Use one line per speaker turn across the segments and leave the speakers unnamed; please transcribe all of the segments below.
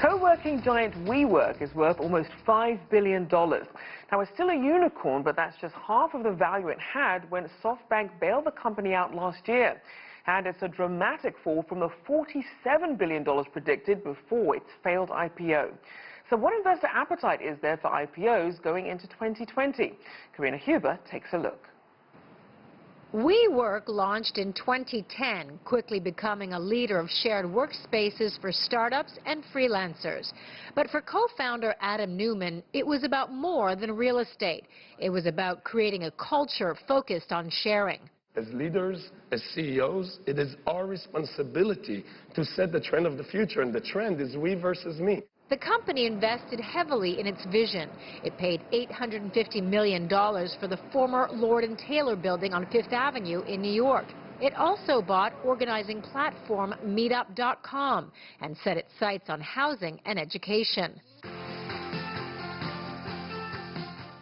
Co-working giant WeWork is worth almost $5 billion. Now, it's still a unicorn, but that's just half of the value it had when SoftBank bailed the company out last year. And it's a dramatic fall from the $47 billion predicted before its failed IPO. So what investor appetite is there for IPOs going into 2020? Karina takes a look.
WeWork launched in 2010, quickly becoming a leader of shared workspaces for startups and freelancers. But for co-founder Adam Neumann, it was about more than real estate. It was about creating a culture focused on sharing.
As leaders, as CEOs, it is our responsibility to set the trend of the future, and the trend is we versus me.
The company invested heavily in its vision. It paid $850 million for the former Lord & Taylor building on Fifth Avenue in New York. It also bought organizing platform Meetup.com and set its sights on housing and education.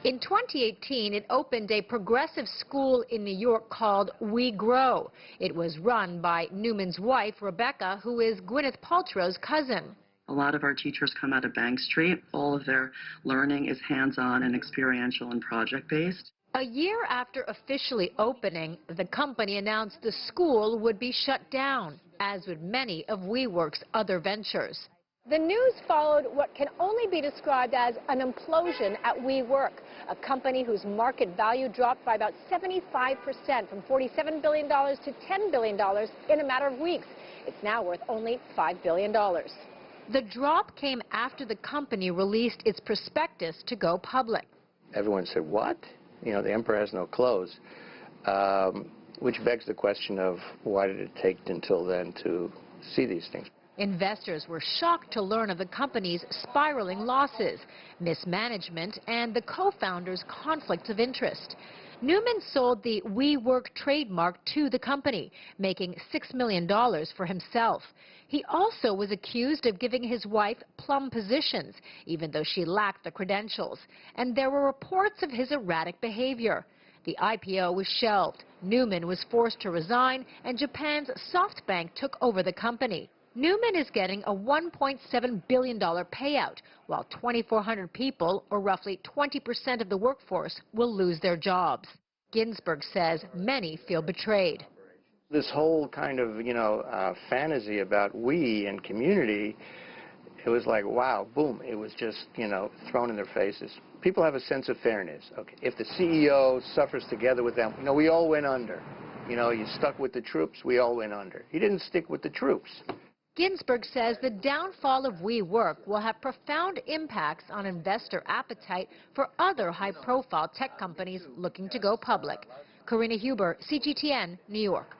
In 2018, it opened a progressive school in New York called We Grow. It was run by Neumann's wife, Rebecca, who is Gwyneth Paltrow's cousin.
A lot of our teachers come out of Bank Street. All of their learning is hands-on and experiential and project-based.
A year after officially opening, the company announced the school would be shut down, as would many of WeWork's other ventures.
The news followed what can only be described as an implosion at WeWork, a company whose market value dropped by about 75% from $47 billion to $10 billion in a matter of weeks. It's now worth only $5 billion.
The drop came after the company released its prospectus to go public.
Everyone said, what? You know, the emperor has no clothes, which begs the question of why did it take until then to see these things?
Investors were shocked to learn of the company's spiraling losses, mismanagement, and the co-founder's conflict of interest. Neumann sold the WeWork trademark to the company, making $6 million for himself. He also was accused of giving his wife plum positions, even though she lacked the credentials. And there were reports of his erratic behavior. The IPO was shelved. Neumann was forced to resign, and Japan's SoftBank took over the company. Neumann is getting a $1.7 billion payout, while 2,400 people, or roughly 20% of the workforce, will lose their jobs. GINSBERG says many feel betrayed.
This whole kind of, fantasy about we and community, it was like, wow, boom, it was just, thrown in their faces. People have a sense of fairness. Okay, if the CEO suffers together with them, we all went under. You stuck with the troops, we all went under. He didn't stick with the troops.
GINSBERG says the downfall of WeWork will have profound impacts on investor appetite for other high-profile tech companies looking to go public. Karina, CGTN, New York.